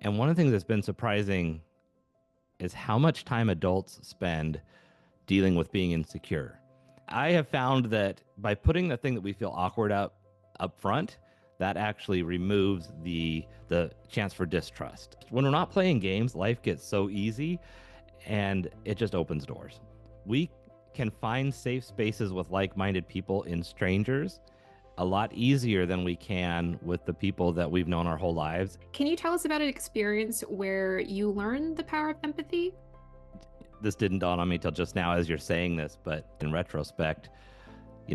And one of the things that's been surprising is how much time adults spend dealing with being insecure. I have found that by putting the thing that we feel awkward up front, that actually removes the chance for distrust. When we're not playing games, life gets so easy and it just opens doors. We can find safe spaces with like-minded people in strangers a lot easier than we can with the people that we've known our whole lives. Can you tell us about an experience where you learned the power of empathy? This didn't dawn on me till just now as you're saying this, but in retrospect,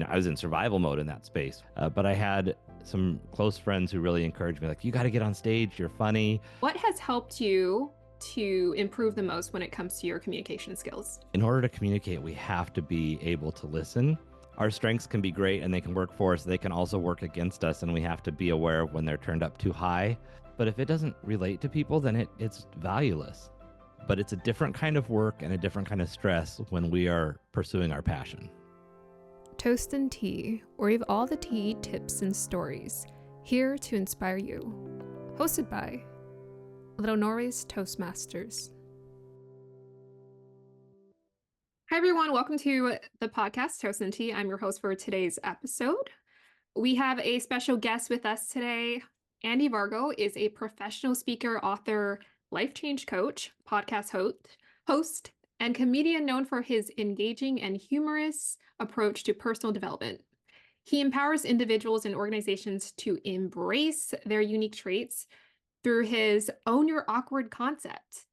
I was in survival mode in that space. But I had some close friends who really encouraged me, like, you got to get on stage, you're funny. What has helped you to improve the most when it comes to your communication skills? In order to communicate, we have to be able to listen. Our strengths can be great and they can work for us. They can also work against us, and we have to be aware of when they're turned up too high. But if it doesn't relate to people, then it's valueless. But it's a different kind of work and a different kind of stress when we are pursuing our passion. Toast and Tea, where we have all the tea, tips, and stories, here to inspire you. Hosted by Little Norway's Toastmasters. Hi, everyone. Welcome to the podcast, Toast and Tea. I'm your host for today's episode. We have a special guest with us today. Andy Vargo is a professional speaker, author, life change coach, podcast host, and comedian known for his engaging and humorous approach to personal development. He empowers individuals and organizations to embrace their unique traits through his Own Your Awkward concept.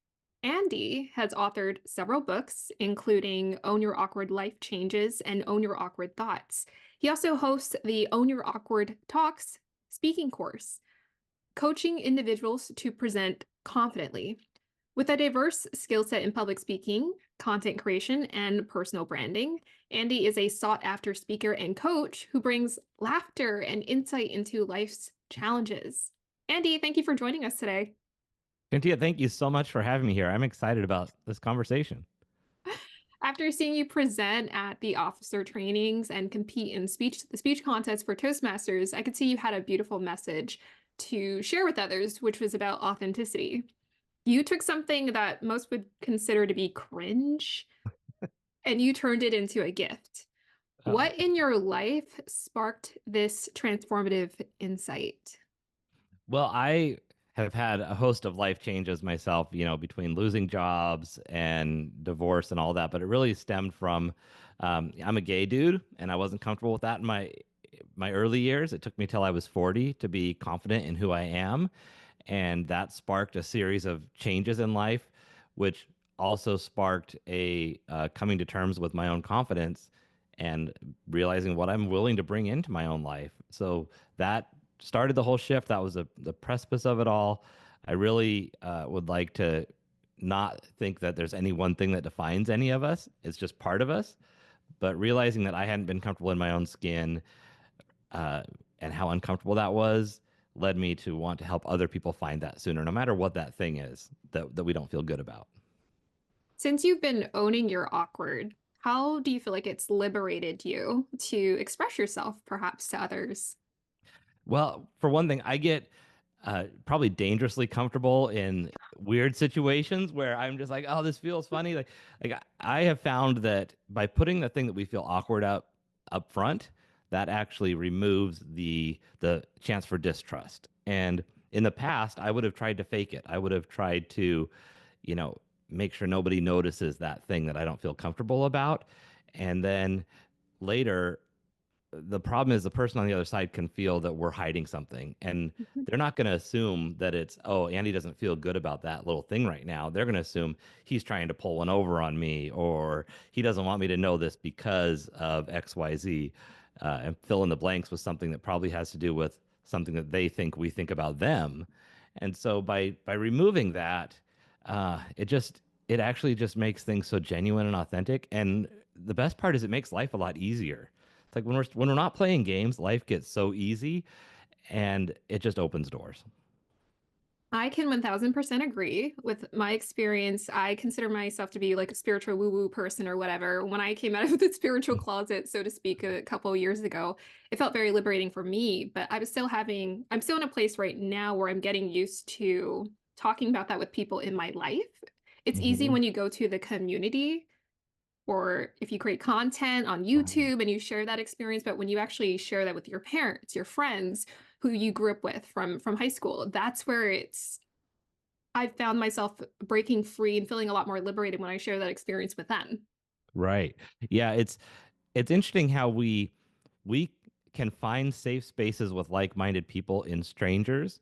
Andy has authored several books, including Own Your Awkward Life Changes and Own Your Awkward Thoughts. He also hosts the Own Your Awkward Talks speaking course, coaching individuals to present confidently. With a diverse skill set in public speaking, content creation, and personal branding, Andy is a sought-after speaker and coach who brings laughter and insight into life's challenges. Andy, thank you for joining us today. Gentia, thank you so much for having me here. I'm excited about this conversation. After seeing you present at the officer trainings and compete in the speech contests for Toastmasters, I could see you had a beautiful message to share with others, which was about authenticity. You took something that most would consider to be cringe and you turned it into a gift. What in your life sparked this transformative insight? Well, I have had a host of life changes myself, between losing jobs and divorce and all that. But it really stemmed from I'm a gay dude, and I wasn't comfortable with that in my early years. It took me till I was 40 to be confident in who I am, and that sparked a series of changes in life, which also sparked a coming to terms with my own confidence and realizing what I'm willing to bring into my own life. So that started the whole shift. That was the precipice of it all. I really would like to not think that there's any one thing that defines any of us. It's just part of us. But realizing that I hadn't been comfortable in my own skin and how uncomfortable that was led me to want to help other people find that sooner, no matter what that thing is that we don't feel good about. Since you've been owning your awkward, how do you feel like it's liberated you to express yourself, perhaps to others? Well, for one thing, I get probably dangerously comfortable in weird situations where I'm just like, oh, this feels funny. Like I have found that by putting the thing that we feel awkward up front, that actually removes the chance for distrust. And in the past, I would have tried to fake it. I would have tried to, you know, make sure nobody notices that thing that I don't feel comfortable about. And then later, the problem is the person on the other side can feel that we're hiding something, and they're not going to assume that it's, oh, Andy doesn't feel good about that little thing right now. They're going to assume he's trying to pull one over on me, or he doesn't want me to know this because of XYZ, and fill in the blanks with something that probably has to do with something that they think we think about them. And so by removing that, it actually just makes things so genuine and authentic. And the best part is it makes life a lot easier. It's like when we're not playing games, life gets so easy and it just opens doors. I can 1000% agree with my experience. I consider myself to be like a spiritual woo-woo person or whatever. When I came out of the spiritual closet, so to speak, a couple of years ago, it felt very liberating for me, but I'm still in a place right now where I'm getting used to talking about that with people in my life. It's easy Hmm. when you go to the community or if you create content on Right. YouTube and you share that experience, but when you actually share that with your parents, your friends who you grew up with from high school, that's where I've found myself breaking free and feeling a lot more liberated when I share that experience with them. Right. Yeah, it's interesting how we can find safe spaces with like-minded people in strangers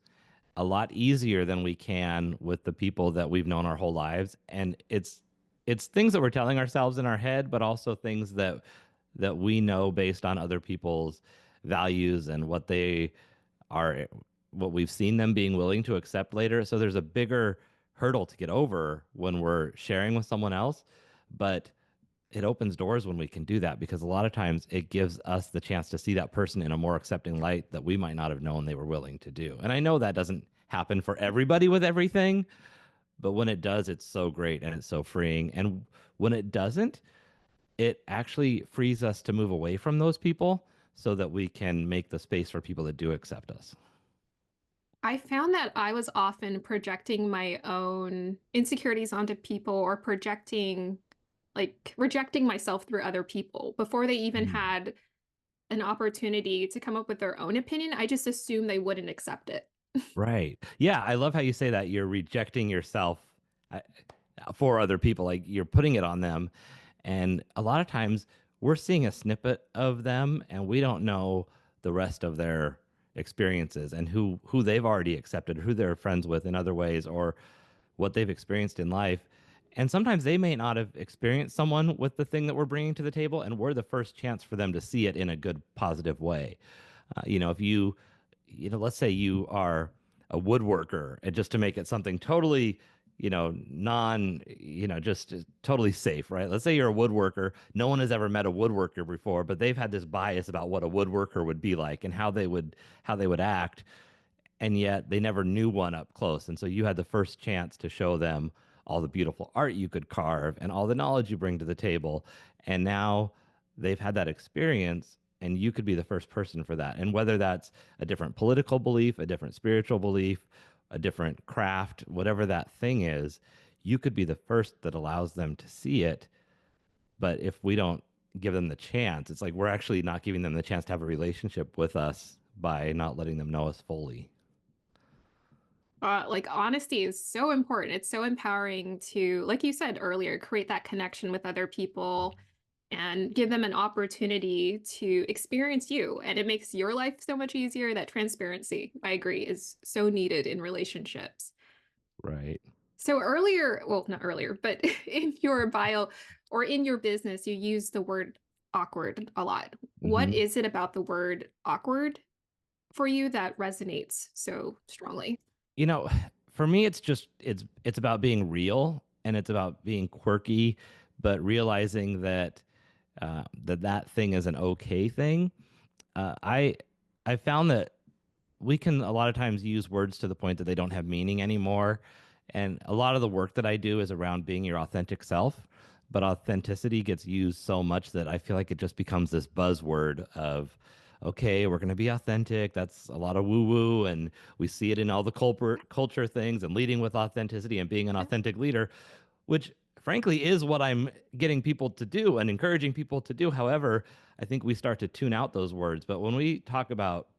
a lot easier than we can with the people that we've known our whole lives. And it's things that we're telling ourselves in our head, but also things that we know based on other people's values and what they are, what we've seen them being willing to accept later. So there's a bigger hurdle to get over when we're sharing with someone else, but it opens doors when we can do that because a lot of times it gives us the chance to see that person in a more accepting light that we might not have known they were willing to do. And I know that doesn't happen for everybody with everything, but when it does, it's so great and it's so freeing. And when it doesn't, it actually frees us to move away from those people so that we can make the space for people that do accept us. I found that I was often projecting my own insecurities onto people or projecting, like rejecting myself through other people before they even Mm. had an opportunity to come up with their own opinion. I just assumed they wouldn't accept it. Right. Yeah, I love how you say that. You're rejecting yourself uh, for other people, like you're putting it on them. And a lot of times we're seeing a snippet of them and we don't know the rest of their experiences and who they've already accepted, who they're friends with in other ways, or what they've experienced in life. And sometimes they may not have experienced someone with the thing that we're bringing to the table, and we're the first chance for them to see it in a good, positive way. If let's say you are a woodworker, and just to make it something totally, just totally safe, right? Let's say you're a woodworker. No one has ever met a woodworker before, but they've had this bias about what a woodworker would be like and how they would act, and yet they never knew one up close. And so you had the first chance to show them all the beautiful art you could carve and all the knowledge you bring to the table. And now they've had that experience, and you could be the first person for that. And whether that's a different political belief, a different spiritual belief, a different craft, whatever that thing is, you could be the first that allows them to see it. But if we don't give them the chance, it's like we're actually not giving them the chance to have a relationship with us by not letting them know us fully. Like honesty is so important. It's so empowering to, like you said earlier, create that connection with other people and give them an opportunity to experience you. And it makes your life so much easier. That transparency, I agree, is so needed in relationships. Right. So earlier, well, not earlier, but in your bio or in your business, you use the word awkward a lot. What Hmm. is it about the word awkward for you that resonates so strongly? You know, for me, it's about being real and it's about being quirky, but realizing that thing is an okay thing. I found that we can a lot of times use words to the point that they don't have meaning anymore. And a lot of the work that I do is around being your authentic self, but authenticity gets used so much that I feel like it just becomes this buzzword of, okay, we're going to be authentic. That's a lot of woo woo. And we see it in all the culture things and leading with authenticity and being an authentic leader, which frankly is what I'm getting people to do and encouraging people to do. However, I think we start to tune out those words. But when we talk about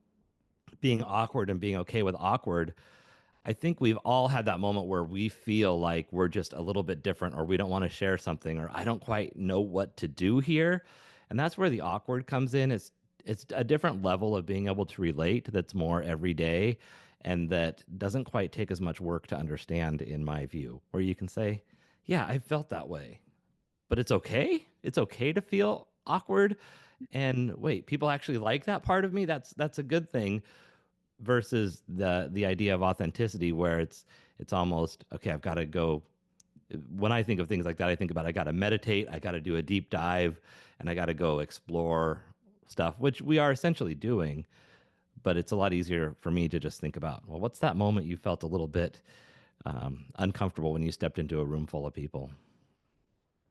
being awkward and being okay with awkward, I think we've all had that moment where we feel like we're just a little bit different or we don't want to share something or I don't quite know what to do here. And that's where the awkward comes in. It's a different level of being able to relate that's more everyday and that doesn't quite take as much work to understand in my view. Where you can say, "Yeah, I felt that way." But it's okay. It's okay to feel awkward. And wait, people actually like that part of me. That's a good thing versus the idea of authenticity where it's almost okay, I've got to go. When I think of things like that, I think about I got to meditate, I got to do a deep dive, and I got to go explore stuff, which we are essentially doing. But it's a lot easier for me to just think about, well, what's that moment you felt a little bit uncomfortable when you stepped into a room full of people?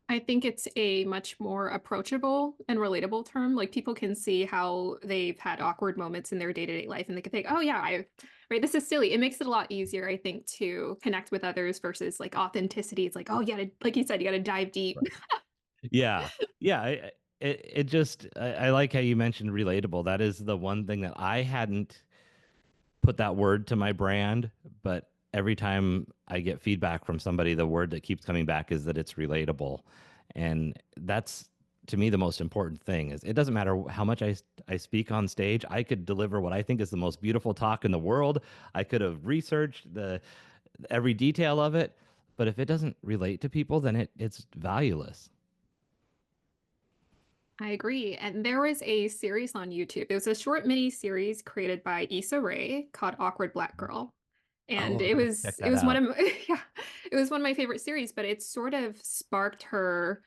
I think it's a much more approachable and relatable term. Like people can see how they've had awkward moments in their day-to-day life and they can think, "Oh yeah, right? This is silly. It makes it a lot easier, I think, to connect with others versus like authenticity. It's like, oh, yeah, like you said, you got to dive deep. Right. Yeah. Yeah. It just, I like how you mentioned relatable. That is the one thing that I hadn't put that word to my brand, but every time I get feedback from somebody, the word that keeps coming back is that it's relatable. And that's to me the most important thing is it doesn't matter how much I speak on stage. I could deliver what I think is the most beautiful talk in the world. I could have researched the every detail of it, but if it doesn't relate to people, then it's valueless. I agree. And there was a series on YouTube. It was a short mini series created by Issa Rae called Awkward Black Girl. Oh, And I it gotta was check it that was one out. of my, yeah, it was one of my favorite series, but it sort of sparked her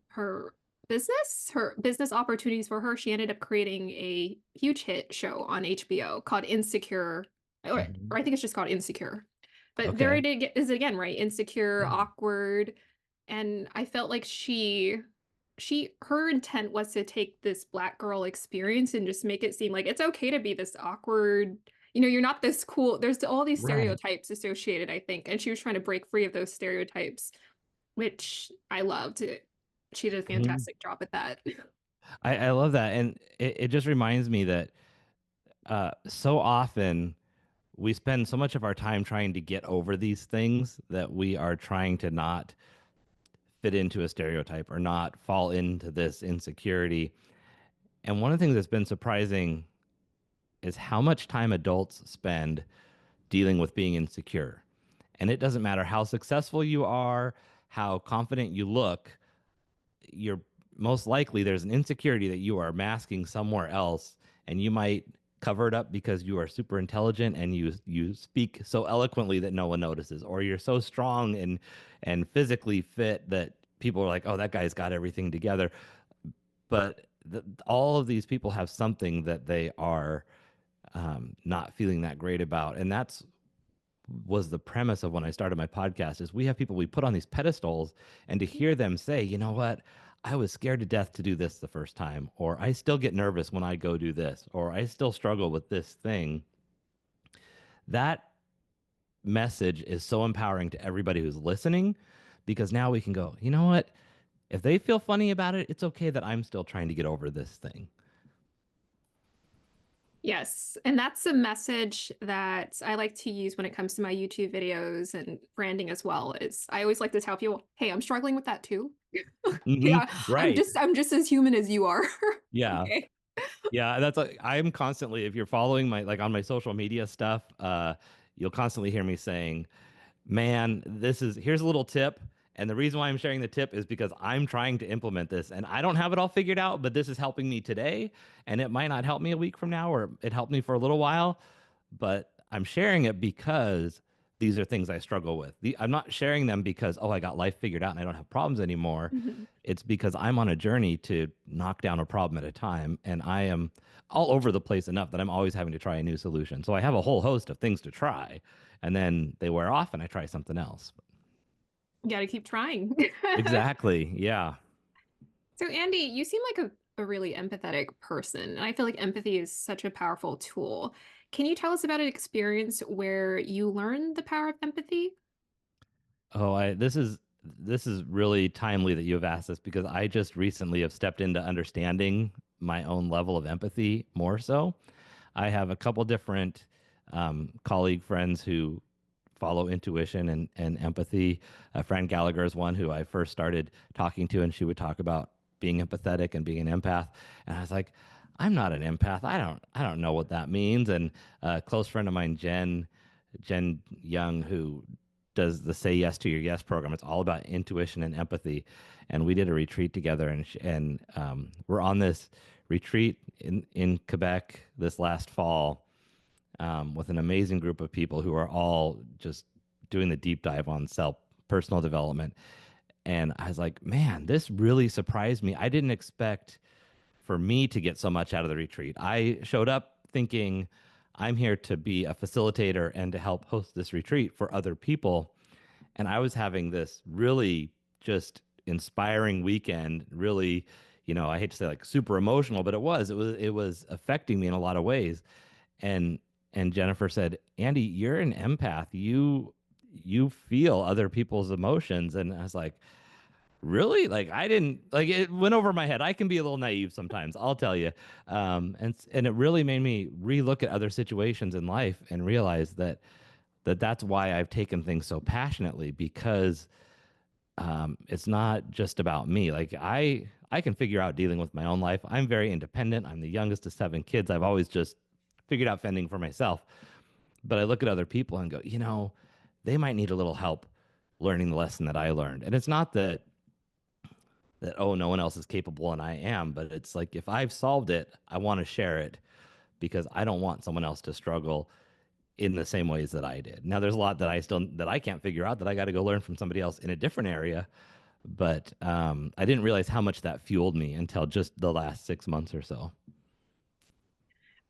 her business opportunities for her. She ended up creating a huge hit show on HBO called Insecure, Mhm. or I think it's just called Insecure. But there Okay. it is again, right? Insecure, Yeah. awkward, and I felt like her intent was to take this black girl experience and just make it seem like it's okay to be this awkward. You're not this cool. There's all these Right. stereotypes associated, I think, and she was trying to break free of those stereotypes, which I loved. She did a Mhm. fantastic job at that. I love that. And it just reminds me that so often we spend so much of our time trying to get over these things that we are trying to not fit into a stereotype or not fall into this insecurity. And one of the things that's been surprising is how much time adults spend dealing with being insecure. And it doesn't matter how successful you are, how confident you look, you're most likely there's an insecurity that you are masking somewhere else, and you might cover it up because you are super intelligent and you speak so eloquently that no one notices, or you're so strong and physically fit that people are like, oh, that guy's got everything together. But all of these people have something that they are not feeling that great about, and that's was the premise of when I started my podcast is we have people we put on these pedestals, and to hear them say, you know what, I was scared to death to do this the first time, or I still get nervous when I go do this, or I still struggle with this thing. That message is so empowering to everybody who's listening because now we can go, you know what? If they feel funny about it, it's okay that I'm still trying to get over this thing. Yes, and that's a message that I like to use when it comes to my YouTube videos and branding as well. Is I always like to tell people, "Hey, I'm struggling with that too. Yeah, Right. I'm just as human as you are." Yeah. Okay. Yeah, that's like I'm constantly, if you're following my like on my social media stuff, you'll constantly hear me saying, man, this is here's a little tip. And the reason why I'm sharing the tip is because I'm trying to implement this and I don't have it all figured out, but this is helping me today. And it might not help me a week from now, or it helped me for a little while, but I'm sharing it because these are things I struggle with. I'm not sharing them because, oh, I got life figured out and I don't have problems anymore. Mhm. It's because I'm on a journey to knock down a problem at a time. And I am all over the place enough that I'm always having to try a new solution. So I have a whole host of things to try. And then they wear off and I try something else. You got to keep trying. Exactly. Yeah. So, Andy, you seem like a really empathetic person, and I feel like empathy is such a powerful tool. Can you tell us about an experience where you learned the power of empathy? Oh, I this is really timely that you have asked this because I just recently have stepped into understanding my own level of empathy more so. I have a couple different colleague friends who follow intuition and empathy. Fran Gallagher is one who I first started talking to, and she would talk about being empathetic and being an empath. And I was like, I'm not an empath. I don't know what that means. And a close friend of mine, Jen Young, who does the Say Yes to Your Yes program. It's all about intuition and empathy. And we did a retreat together, and we're on this retreat in Quebec this last fall with an amazing group of people who are all just doing the deep dive on self personal development. And I was like, man, this really surprised me. I didn't expect for me to get so much out of the retreat. I showed up thinking I'm here to be a facilitator and to help host this retreat for other people. And I was having this really just inspiring weekend, really, I hate to say like super emotional, but it was affecting me in a lot of ways. And and Jennifer said, Andy, you're an empath. You feel other people's emotions. And I was like, really? Like I didn't like it went over my head. I can be a little naive sometimes, I'll tell you. And it really made me relook at other situations in life and realize that's why I've taken things so passionately because it's not just about me. Like I can figure out dealing with my own life. I'm very independent. I'm the youngest of 7 kids. I've always just figured out fending for myself. But I look at other people and go, they might need a little help learning the lesson that I learned. And it's not that oh, no one else is capable and I am, but it's like if I've solved it, I want to share it because I don't want someone else to struggle in the same ways that I did. Now there's a lot that I can't figure out that I got to go learn from somebody else in a different area, but I didn't realize how much that fueled me until just the last 6 months or so.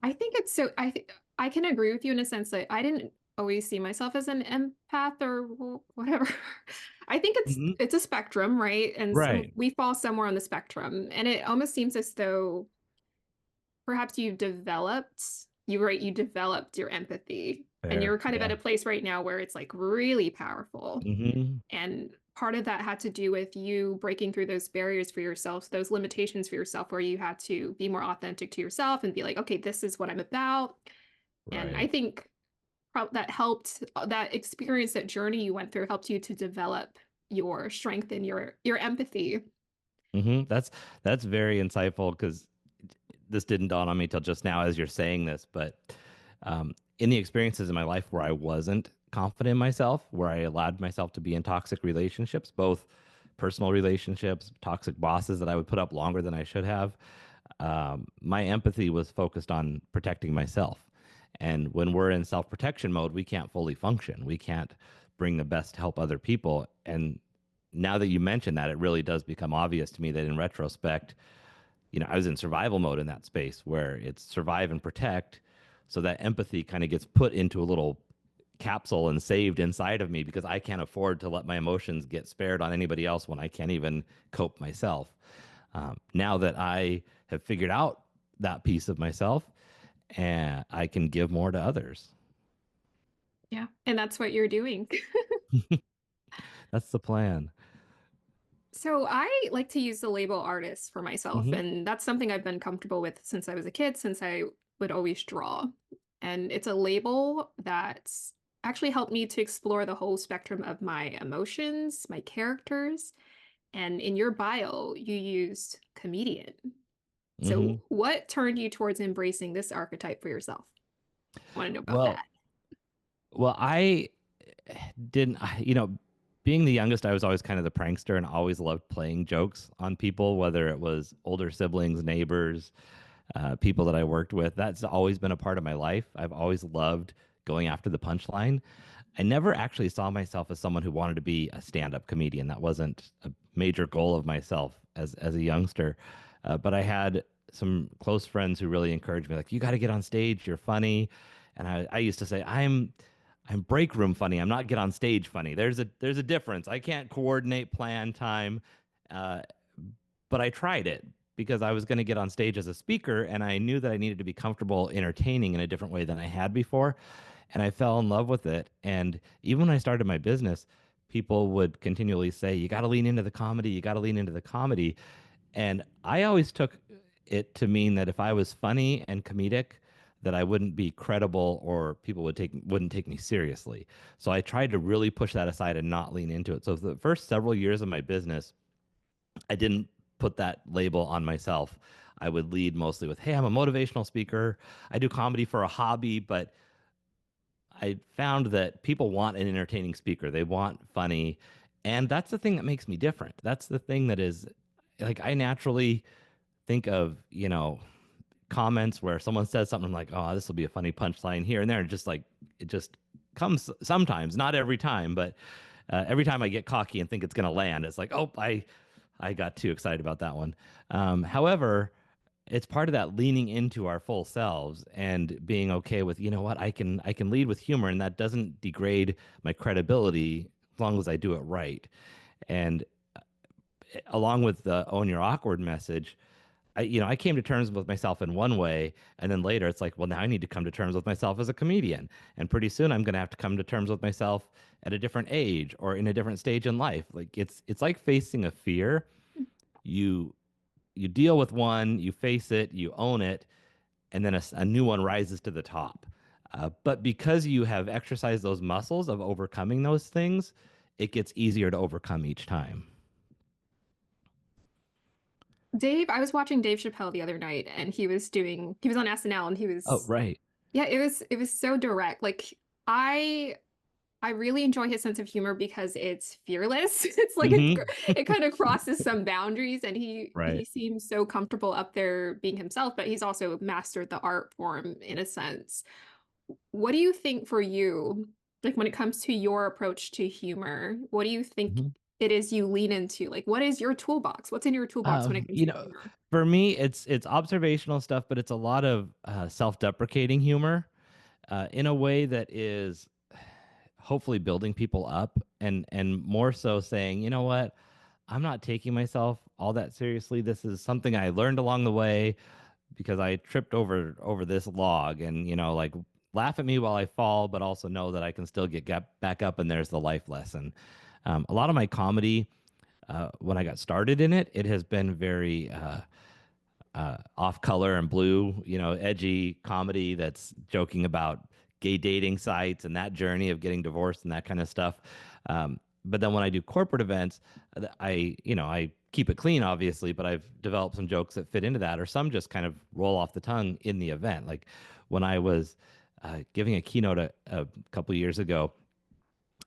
I think it's so I can agree with you in a sense that I didn't always see myself as an empath or whatever. I think Hmm. it's a spectrum, right? And so Right. we fall somewhere on the spectrum. And it almost seems as though perhaps you developed your empathy and Fair. you're kind of at Yeah. a place right now where it's like really powerful. Hmm. And part of that had to do with you breaking through those barriers for yourself, those limitations for yourself, where you had to be more authentic to yourself and be like, okay, this is what I'm about. And I Right. think that helped that experience, that journey you went through helped you to develop your strength and your empathy. That's very insightful because this didn't dawn on me till just now as you're saying this, but in the experiences in my life where I wasn't confident in myself, where I allowed myself to be in toxic relationships, both personal relationships, toxic bosses that I would put up longer than I should have, my empathy was focused on protecting myself. And when we're in self protection mode, we can't fully function. We can't bring the best to help other people. And now that you mention that, it really does become obvious to me that in retrospect, I was in survival mode in that space where it's survive and protect. So that empathy kind of gets put into a little capsule and saved inside of me because I can't afford to let my emotions get spared on anybody else when I can't even cope myself. Now that I have figured out that piece of myself, and I can give more to others. Yeah. And that's what you're doing. That's the plan. So I like to use the label artist for myself, Hmm. and that's something I've been comfortable with since I was a kid, since I would always draw. And it's a label that's actually helped me to explore the whole spectrum of my emotions, my characters. And in your bio, you used comedian. Hmm. So what turned you towards embracing this archetype for yourself? I want to know about Well, that. well, I didn't, being the youngest, I was always kind of the prankster and always loved playing jokes on people, whether it was older siblings, neighbors, people that I worked with. That's always been a part of my life. I've always loved going after the punchline. I never actually saw myself as someone who wanted to be a stand-up comedian. That wasn't a major goal of myself as a youngster. But I had some close friends who really encouraged me, like, you got to get on stage. You're funny. And I used to say, I'm break room funny. I'm not get on stage funny. There's a difference. I can't coordinate plan time. Uh, but I tried it because I was going to get on stage as a speaker and I knew that I needed to be comfortable entertaining in a different way than I had before. And I fell in love with it. And even when I started my business, people would continually say, you got to lean into the comedy. You got to lean into the comedy. And I always took it to mean that if I was funny and comedic, that I wouldn't be credible or people wouldn't take me seriously. So I tried to really push that aside and not lean into it. So for the first several years of my business, I didn't put that label on myself. I would lead mostly with, "Hey, I'm a motivational speaker. I do comedy for a hobby," but I found that people want an entertaining speaker. They want funny, and that's the thing that makes me different. That's the thing that is like I naturally think of, comments where someone says something like, "Oh, this will be a funny punchline here and there," and just like it just comes sometimes, not every time, but every time I get cocky and think it's going to land, it's like, "Oh, I got too excited about that one." However, it's part of that leaning into our full selves and being okay with, what, I can lead with humor and that doesn't degrade my credibility as long as I do it right. And along with the own your awkward message, I came to terms with myself in one way, and then later it's like, well, now I need to come to terms with myself as a comedian, and pretty soon I'm going to have to come to terms with myself at a different age or in a different stage in life. Like it's like facing a fear. You you deal with one, you face it, you own it, and then a new one rises to the top. But because you have exercised those muscles of overcoming those things, it gets easier to overcome each time. Dave, I was watching Dave Chappelle the other night and he was on SNL and he Oh, was right. yeah, it was so direct. Like I I really enjoy his sense of humor because it's fearless. It's like Hmm. it kind of crosses some boundaries and he Right. seems so comfortable up there being himself, but he's also mastered the art form in a sense. What do you think for you, like when it comes to your approach to humor, what do you think Mhm. it is you lean into? Like what is your toolbox? What's in your toolbox when it comes You to know, humor? for me, it's observational stuff, but it's a lot of self-deprecating humor in a way that is hopefully building people up and more so saying, you know what, I'm not taking myself all that seriously. This is something I learned along the way because I tripped over this log, and like laugh at me while I fall, but also know that I can still get back up, and there's the life lesson. A lot of my comedy, when I got started in it, it has been very off color and blue, edgy comedy that's joking about gay dating sites and that journey of getting divorced and that kind of stuff. But then when I do corporate events, I keep it clean, obviously, but I've developed some jokes that fit into that, or some just kind of roll off the tongue in the event. Like when I was giving a keynote a couple of years ago,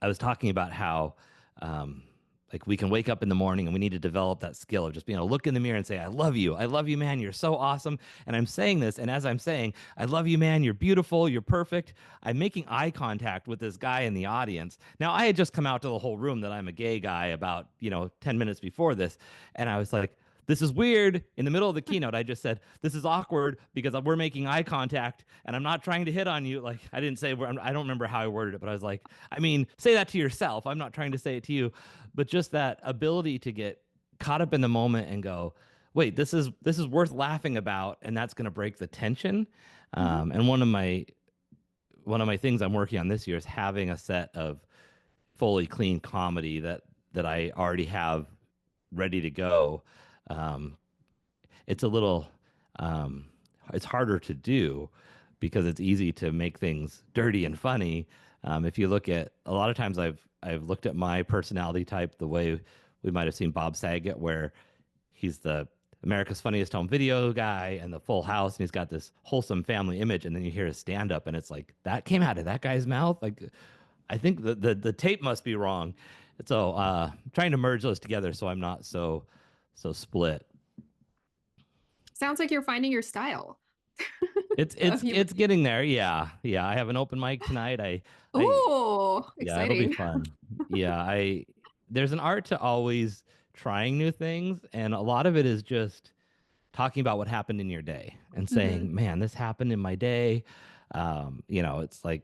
I was talking about how um, like we can wake up in the morning and we need to develop that skill of just being able to look in the mirror and say, I love you, man, you're so awesome. And I'm saying this, and as I'm saying, I love you, man, you're beautiful, you're perfect, I'm making eye contact with this guy in the audience. Now, I had just come out to the whole room that I'm a gay guy about, 10 minutes before this. And I was like, this is weird. In the middle of the keynote, I just said, this is awkward because we're making eye contact and I'm not trying to hit on you. Like, I didn't say, I don't remember how I worded it, but I was like, I mean, say that to yourself. I'm not trying to say it to you, but just that ability to get caught up in the moment and go, wait, this is worth laughing about, and that's going to break the tension. Mhm. And one of my things I'm working on this year is having a set of fully clean comedy that I already have ready to go. Um, it's a little um, it's harder to do because it's easy to make things dirty and funny. If you look at a lot of times I've looked at my personality type the way we might have seen Bob Saget, where he's the America's Funniest Home Video guy and the Full House, and he's got this wholesome family image, and then you hear his stand up, and it's like that came out of that guy's mouth. Like I think the tape must be wrong. So I'm trying to merge those together so I'm not so split. Sounds like you're finding your style It's of it's humor. it's getting there. Yeah. Yeah. I have an open mic tonight. I Oh, yeah, it'll be exciting. fun. Yeah, there's an art to always trying new things, and a lot of it is just talking about what happened in your day and Mhm. saying, "Man, this happened in my day." It's like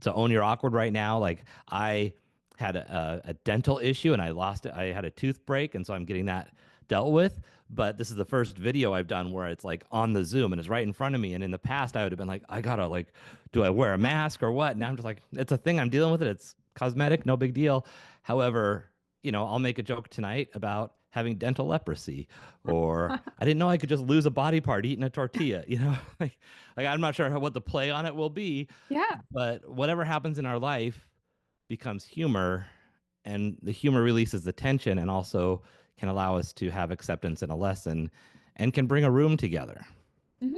to own your awkward right now. Like I had a dental issue and I lost it. I had a tooth break, and so I'm getting that dealt with. But this is the first video I've done where it's like on the Zoom and it's right in front of me. And in the past, I would have been like, I gotta like, do I wear a mask or what? Now I'm just like, it's a thing. I'm dealing with it. It's cosmetic, no big deal. However, I'll make a joke tonight about having dental leprosy, or I didn't know I could just lose a body part eating a tortilla. Like I'm not sure what the play on it will be, Yeah. but whatever happens in our life becomes humor, and the humor releases the tension and also can allow us to have acceptance in a lesson and can bring a room together. Mhm.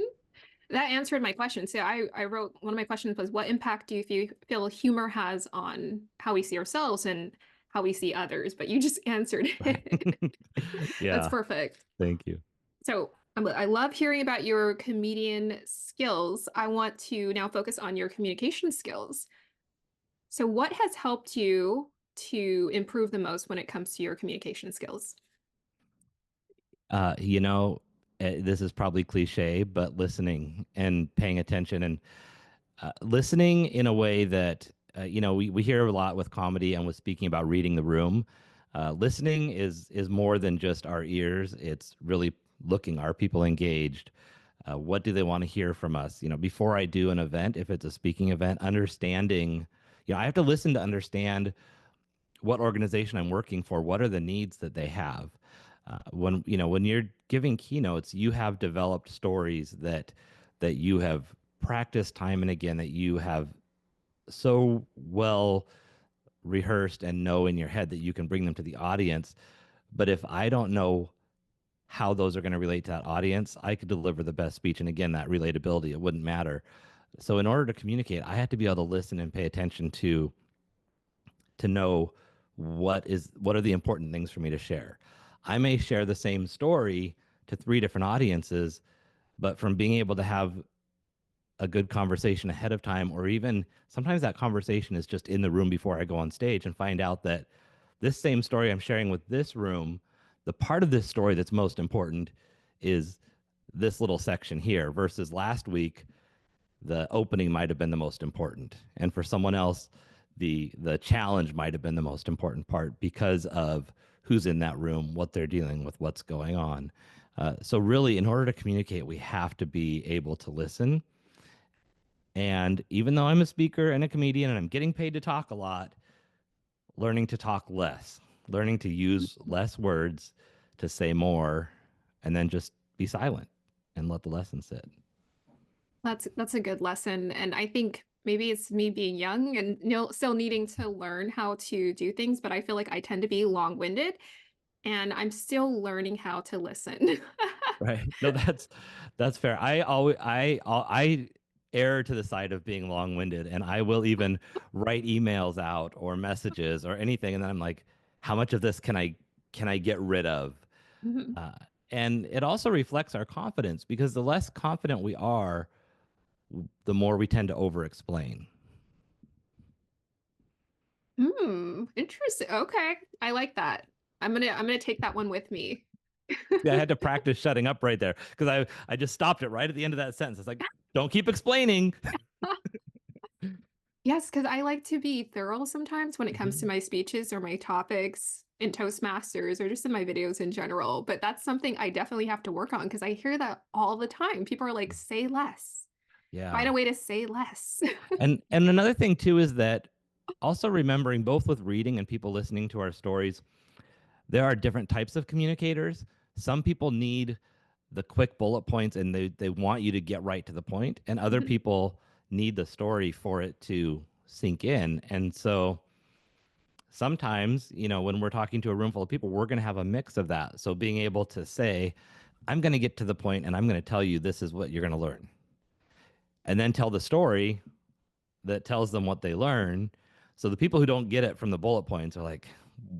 That answered my question. So I wrote one of my questions was what impact do you feel humor has on how we see ourselves and how we see others? But you just answered it. That's Yeah, perfect. thank you. So I love hearing about your comedian skills. I want to now focus on your communication skills. So what has helped you to improve the most when it comes to your communication skills? uh, you know this is probably cliche, but listening and paying attention, and listening in a way that we hear a lot with comedy and with speaking about reading the room. Listening is more than just our ears. It's really looking, are people engaged? What do they want to hear from us? Before I do an event, if it's a speaking event, understanding, I have to listen to understand what organization I'm working for, what are the needs that they have. When you're giving keynotes, you have developed stories that you have practiced time and again, that you have so well rehearsed and know in your head that you can bring them to the audience. But if I don't know how those are going to relate to that audience, I could deliver the best speech. And again, that relatability, it wouldn't matter. So in order to communicate, I had to be able to listen and pay attention to know what are the important things for me to share. I may share the same story to three different audiences, but from being able to have a good conversation ahead of time, or even sometimes that conversation is just in the room before I go on stage and find out that this same story I'm sharing with this room, the part of this story that's most important is this little section here versus last week the opening might have been the most important, and for someone else the challenge might have been the most important part because of who's in that room, what they're dealing with, what's going on. So really, in order to communicate, we have to be able to listen. And even though I'm a speaker and a comedian and I'm getting paid to talk a lot, learning to talk less, learning to use less words to say more, and then just be silent and let the lesson sit. That's a good lesson. And I think maybe it's me being young and still needing to learn how to do things, but I feel like I tend to be long-winded and I'm still learning how to listen. Right. No, that's fair. I err to the side of being long-winded, and I will even write emails out or messages or anything, and then I'm like, how much of this can I get rid of? Mhm. Uh, and it also reflects our confidence, because the less confident we are, the more we tend to over-explain. Interesting. Okay. I like that. I'm gonna take that one with me. See, I had to practice shutting up right there because I just stopped it right at the end of that sentence. It's like, don't keep explaining. Yes, because I like to be thorough sometimes when it comes to Mhm. my speeches or my topics in Toastmasters or just in my videos in general. But that's something I definitely have to work on because I hear that all the time. People are like, say less. Find Yeah. a way to say less. And another thing too is that also remembering, both with reading and people listening to our stories, there are different types of communicators. Some people need the quick bullet points and they want you to get right to the point, and other Mhm. people need the story for it to sink in. And so sometimes, when we're talking to a room full of people, we're going to have a mix of that. So being able to say, I'm going to get to the point and I'm going to tell you this is what you're going to learn, and then tell the story that tells them what they learn. So the people who don't get it from the bullet points are like,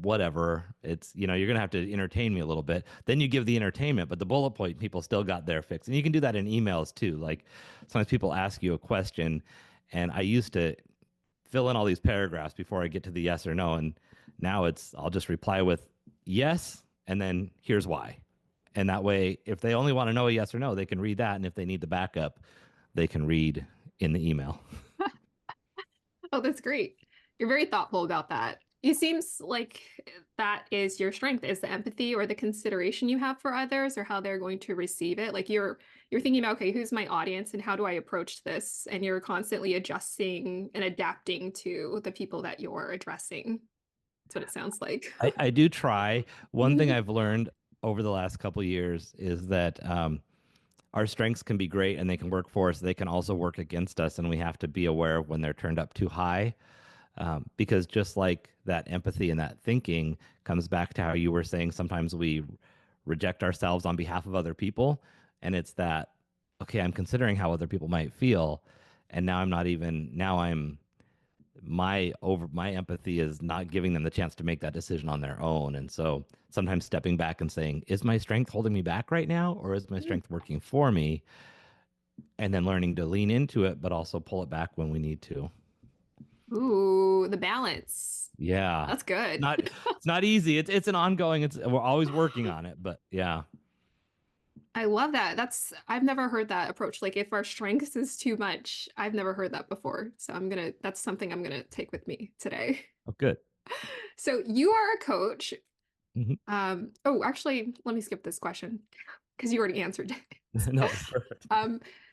whatever. It's, you're going to have to entertain me a little bit. Then you give the entertainment, but the bullet point people still got their fix. And you can do that in emails too. Like sometimes people ask you a question, and I used to fill in all these paragraphs before I get to the yes or no. And now I'll just reply with yes, and then here's why. And that way, if they only want to know a yes or no, they can read that. And if they need the backup, they can read in the email. Oh, that's great. You're very thoughtful about that. It seems like that is your strength, is the empathy or the consideration you have for others or how they're going to receive it. Like you're thinking about, okay, who's my audience and how do I approach this? And you're constantly adjusting and adapting to the people that you're addressing. That's what it sounds like. I do try. One thing I've learned over the last couple of years is that our strengths can be great and they can work for us. They can also work against us, and we have to be aware of when they're turned up too high. Because just like that empathy and that thinking comes back to how you were saying, sometimes we reject ourselves on behalf of other people. And it's that, okay, I'm considering how other people might feel. And now I'm not even, now I'm, my empathy is not giving them the chance to make that decision on their own. And so sometimes stepping back and saying, is my strength holding me back right now, or is my strength working for me? And then learning to lean into it, but also pull it back when we need to. Ooh, the balance. Yeah. That's good. Not it's not easy. It's an ongoing, we're always working on it, but yeah. I love that. I've never heard that approach. Like if our strengths is too much, I've never heard that before. So that's something I'm gonna take with me today. Oh, good. So you are a coach. Mhm. Oh, actually, let me skip this question. because you already answered it. No, it's perfect.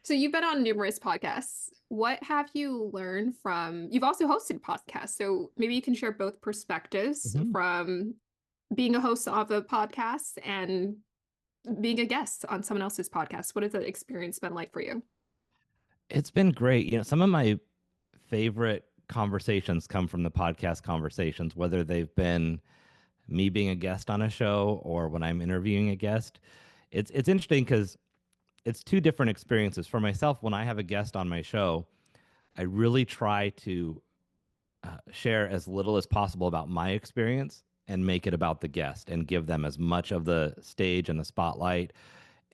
So you've been on numerous podcasts. What have you learned from, you've also hosted podcasts, so maybe you can share both perspectives Mhm. from being a host of a podcast and being a guest on someone else's podcast. What has that experience been like for you? It's been great. Some of my favorite conversations come from the podcast conversations, whether they've been me being a guest on a show or when I'm interviewing a guest. It's interesting because it's two different experiences. For myself, when I have a guest on my show, I really try to share as little as possible about my experience and make it about the guest and give them as much of the stage and the spotlight.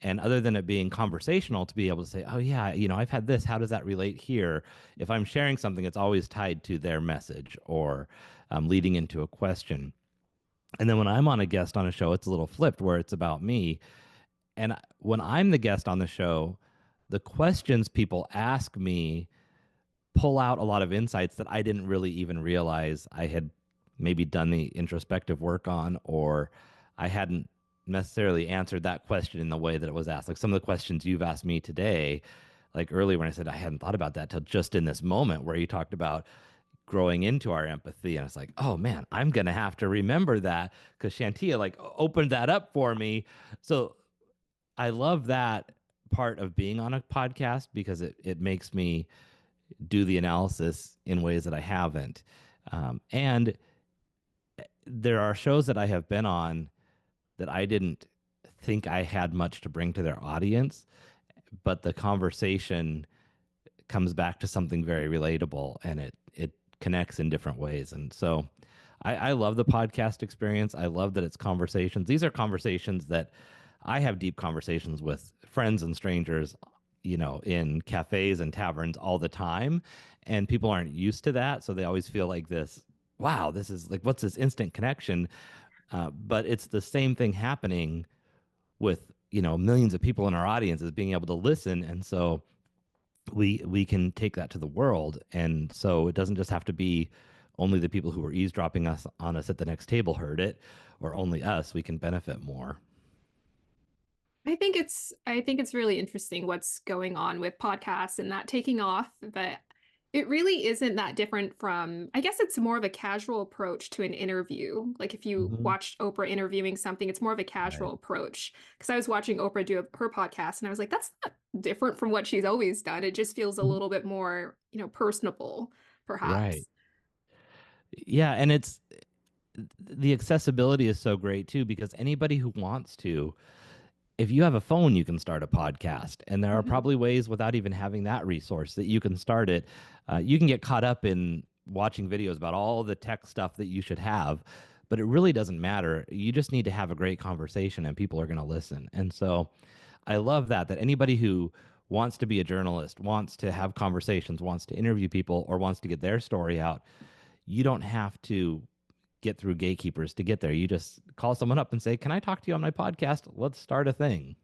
And other than it being conversational, to be able to say, oh, yeah, I've had this. How does that relate here? If I'm sharing something, it's always tied to their message or leading into a question. And then when I'm on a guest on a show, it's a little flipped where it's about me. And when I'm the guest on the show, the questions people ask me pull out a lot of insights that I didn't really even realize I had maybe done the introspective work on, or I hadn't necessarily answered that question in the way that it was asked. Like some of the questions you've asked me today, like earlier when I said I hadn't thought about that till just in this moment where you talked about growing into our empathy. And it's like, oh man, I'm going to have to remember that because Shantia like opened that up for me. So I love that part of being on a podcast because it makes me do the analysis in ways that I haven't. And there are shows that I have been on that I didn't think I had much to bring to their audience, but the conversation comes back to something very relatable and it connects in different ways. And so I love the podcast experience. I love that it's conversations. These are conversations that I have deep conversations with friends and strangers, in cafes and taverns all the time. And people aren't used to that. So they always feel like this, wow, this is like, what's this instant connection? But it's the same thing happening with, millions of people in our audience is being able to listen. And so we can take that to the world. And so it doesn't just have to be only the people who are eavesdropping us on us at the next table heard it, or only us. We can benefit more. I think it's really interesting what's going on with podcasts and that taking off, but it really isn't that different from, I guess it's more of a casual approach to an interview. Like if you Hmm. watched Oprah interviewing something, it's more of a Right. casual approach. Because I was watching Oprah do her podcast and I was like, that's not different from what she's always done. It just feels a Mhm. little bit more, personable, Right. perhaps. Yeah, and it's the accessibility is so great too because anybody who wants to, if you have a phone, you can start a podcast. And there are Mhm. probably ways without even having that resource that you can start it. You can get caught up in watching videos about all the tech stuff that you should have, but it really doesn't matter. You just need to have a great conversation and people are going to listen. And so I love that anybody who wants to be a journalist, wants to have conversations, wants to interview people, or wants to get their story out, you don't have to get through gatekeepers to get there. You just call someone up and say, "Can I talk to you on my podcast? Let's start a thing."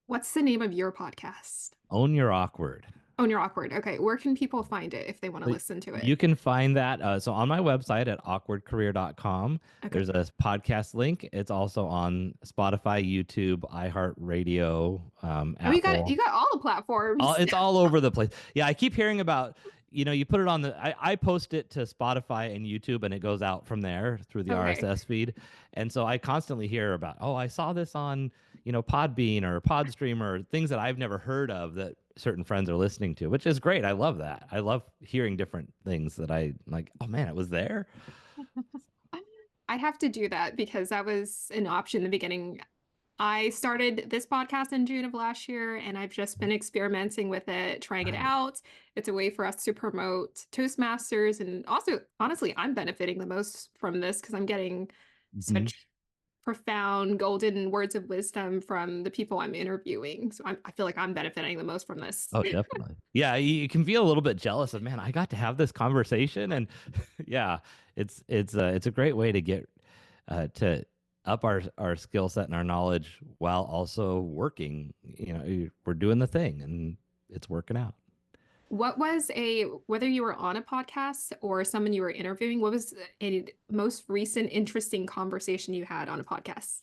What's the name of your podcast? Own your awkward. Oh, and you're awkward. Okay. Where can people find it if they want to So listen to it? you can find that. So on my website at awkwardcareer.com, Okay. there's a podcast link. It's also on Spotify, YouTube, iHeartRadio, Oh, you Apple. got all the platforms. It's all over the place. Yeah, I keep hearing about, you put it on I post it to Spotify and YouTube and it goes out from there through the Okay. RSS feed. And so I constantly hear about, oh, I saw this on, Podbean or Podstream or things that I've never heard of that certain friends are listening to, which is great. I love that. I love hearing different things that I like, oh man, it was there. I have to do that because that was an option in the beginning. I started this podcast in June of last year and I've just been experimenting with it, trying it Right. out. It's a way for us to promote Toastmasters. And also, honestly, I'm benefiting the most from this because I'm getting Hmm. such profound golden words of wisdom from the people I'm interviewing. So I feel like I'm benefiting the most from this. Oh, definitely. Yeah, you can feel a little bit jealous of, man, I got to have this conversation, and yeah, it's a great way to get to up our skill set and our knowledge while also working. We're doing the thing, and it's working out. Whether you were on a podcast or someone you were interviewing, what was a most recent interesting conversation you had on a podcast?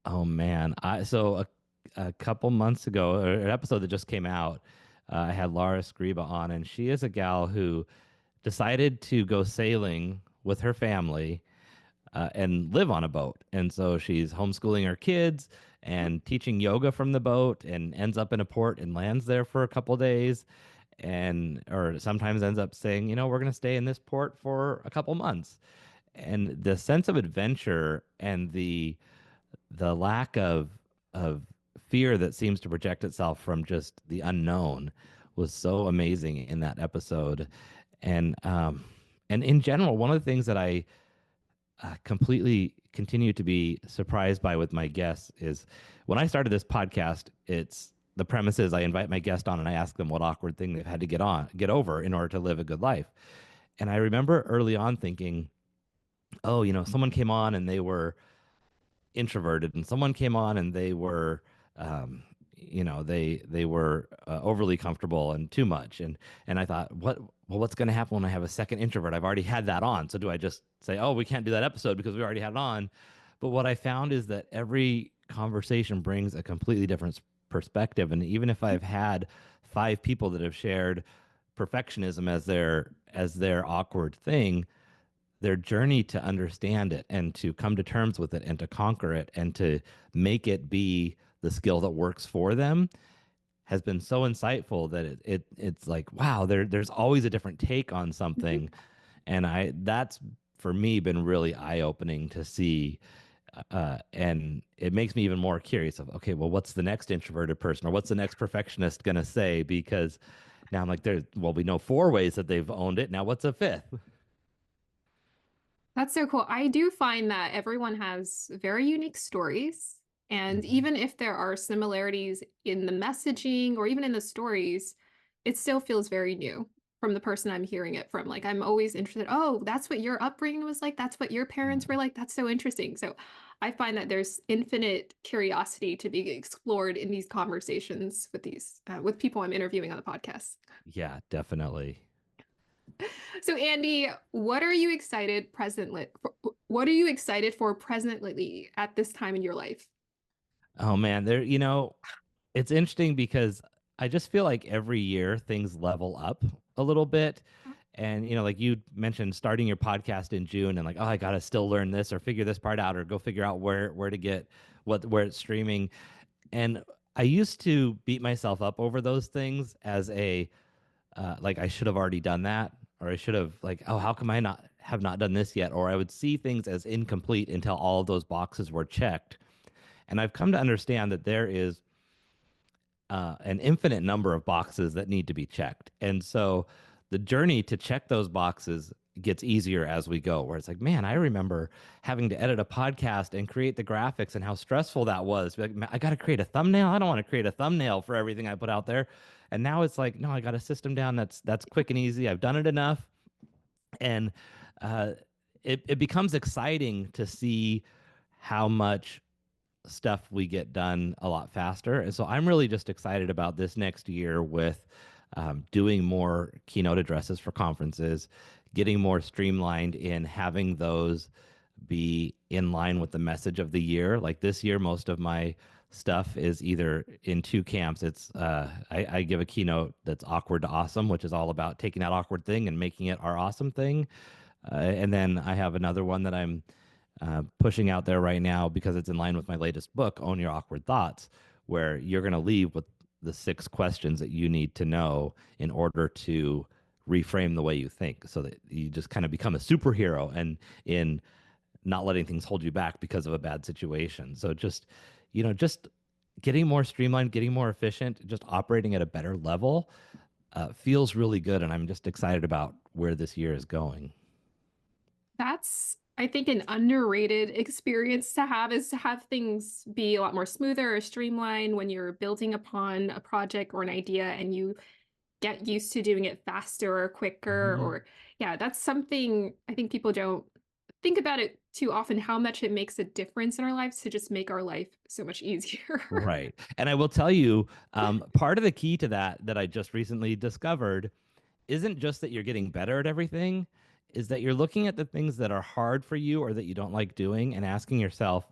Oh man, a couple months ago, or an episode that just came out, I had Laura Scriba on, and she is a gal who decided to go sailing with her family and live on a boat. And so she's homeschooling her kids and teaching yoga from the boat, and ends up in a port and lands there for a couple days, and or sometimes ends up saying, we're going to stay in this port for a couple months. And the sense of adventure and the lack of fear that seems to project itself from just the unknown was so amazing in that episode. And in general, one of the things that I completely continue to be surprised by with my guests is when I started this podcast, it's the premise is I invite my guest on and I ask them what awkward thing they've had to get over in order to live a good life. And I remember early on thinking, oh, someone came on and they were introverted, and someone came on and they were they were overly comfortable and too much. And I thought, what's going to happen when I have a second introvert? I've already had that on, so do I just say, oh, we can't do that episode because we already had it on? But what I found is that every conversation brings a completely different perspective, and even if I've had 5 people that have shared perfectionism as their awkward thing, their journey to understand it and to come to terms with it and to conquer it and to make it be the skill that works for them has been so insightful that it's like, wow, there's always a different take on something. And that's for me been really eye-opening to see. And it makes me even more curious of, okay, well, what's the next introverted person or what's the next perfectionist going to say? Because now I'm like, we know 4 ways that they've owned it. Now what's a fifth? That's so cool. I do find that everyone has very unique stories. And Mhm. even if there are similarities in the messaging or even in the stories, it still feels very new from the person I'm hearing it from. Like, I'm always interested. Oh, that's what your upbringing was like. That's what your parents were like. That's so interesting. So I find that there's infinite curiosity to be explored in these conversations with with people I'm interviewing on the podcast. Yeah, definitely. So Andy, what are you excited presently? What are you excited for presently at this time in your life? Oh man, it's interesting because I just feel like every year things level up a little bit. And like you mentioned starting your podcast in June and like, oh, I gotta still learn this or figure this part out or go figure out where to get where it's streaming. And I used to beat myself up over those things as a like I should have already done that, or I should have like, oh, how come I not have not done this yet? Or I would see things as incomplete until all of those boxes were checked. And I've come to understand that there is an infinite number of boxes that need to be checked. And so the journey to check those boxes gets easier as we go, where it's like, man, I remember having to edit a podcast and create the graphics and how stressful that was. Like, I got to create a thumbnail. I don't want to create a thumbnail for everything I put out there. And now it's like, no, I got a system down that's quick and easy. I've done it enough. And uh, it becomes exciting to see how much stuff we get done a lot faster. And so I'm really just excited about this next year with doing more keynote addresses for conferences, getting more streamlined in having those be in line with the message of the year. Like this year, most of my stuff is either in 2 camps. I give a keynote that's awkward to awesome, which is all about taking that awkward thing and making it our awesome thing. And then I have another one that I'm pushing out there right now because it's in line with my latest book, Own Your Awkward Thoughts, where you're going to leave with the 6 questions that you need to know in order to reframe the way you think so that you just kind of become a superhero and in not letting things hold you back because of a bad situation. So just getting more streamlined, getting more efficient, just operating at a better level feels really good. And I'm just excited about where this year is going. That's, I think, an underrated experience to have is to have things be a lot more smoother or streamlined when you're building upon a project or an idea and you get used to doing it faster or quicker. Mhm. Or, yeah, that's something I think people don't think about it too often, how much it makes a difference in our lives to just make our life so much easier. Right. And I will tell you, part of the key to that I just recently discovered isn't just that you're getting better at everything, is that you're looking at the things that are hard for you or that you don't like doing and asking yourself,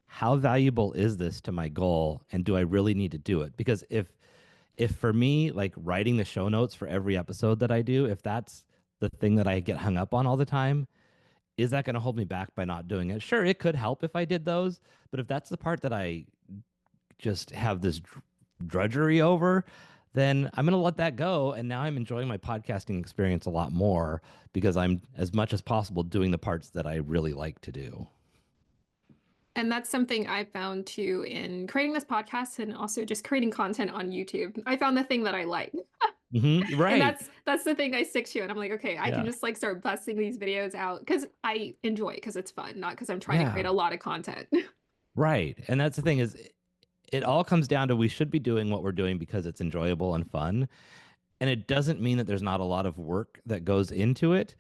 how valuable is this to my goal, and do I really need to do it? Because if for me, like writing the show notes for every episode that I do, if that's the thing that I get hung up on all the time, is that going to hold me back by not doing it? Sure, it could help if I did those, but if that's the part that I just have this drudgery over, then I'm going to let that go. And now I'm enjoying my podcasting experience a lot more because I'm, as much as possible, doing the parts that I really like to do. And that's something I found too in creating this podcast and also just creating content on YouTube. I found the thing that I like. And Right. that's the thing I stick to. And I'm like, okay, I can Yeah. just like start busting these videos out because I enjoy it because it's fun, not because I'm trying to create Yeah. a lot of content. Right. And that's the thing is it all comes down to we should be doing what we're doing because it's enjoyable and fun. And it doesn't mean that there's not a lot of work that goes into it,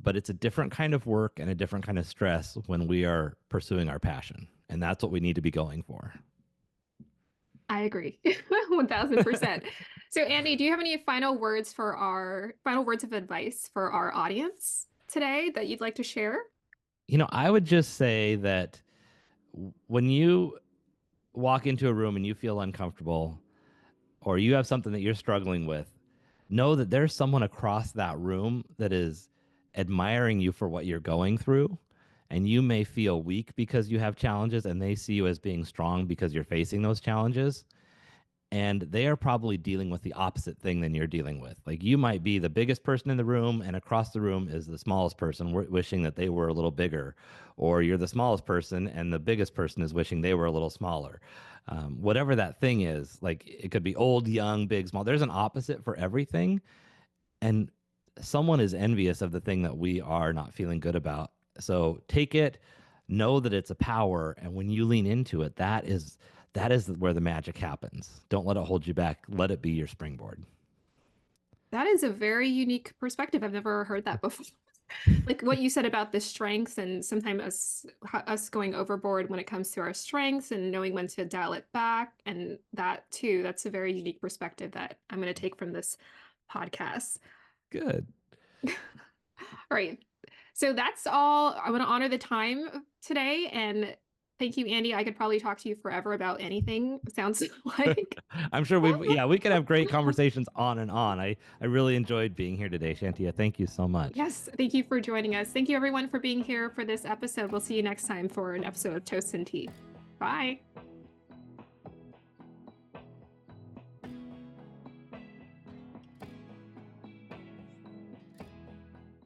but it's a different kind of work and a different kind of stress when we are pursuing our passion. And that's what we need to be going for. I agree. 1000%. So Andy, do you have any final words of advice for our audience today that you'd like to share? I would just say that when you walk into a room and you feel uncomfortable or you have something that you're struggling with, know that there's someone across that room that is admiring you for what you're going through. And you may feel weak because you have challenges, and they see you as being strong because you're facing those challenges. And they are probably dealing with the opposite thing than you're dealing with. Like you might be the biggest person in the room, and across the room is the smallest person wishing that they were a little bigger, or you're the smallest person, and the biggest person is wishing they were a little smaller. Whatever that thing is, like it could be old, young, big, small. There's an opposite for everything, and someone is envious of the thing that we are not feeling good about. So take it, know that it's a power, and when you lean into it, that is where the magic happens. Don't let it hold you back. Let it be your springboard. That is a very unique perspective. I've never heard that before. Like what you said about the strengths and sometimes us going overboard when it comes to our strengths and knowing when to dial it back. And that too, that's a very unique perspective that I'm going to take from this podcast. Good. All right. So that's all. I want to honor the time today and thank you, Andy. I could probably talk to you forever about anything, sounds like. I'm sure we could have great conversations on and on. I really enjoyed being here today, Shantia. Thank you so much. Yes, thank you for joining us. Thank you, everyone, for being here for this episode. We'll see you next time for an episode of Toast and Tea. Bye.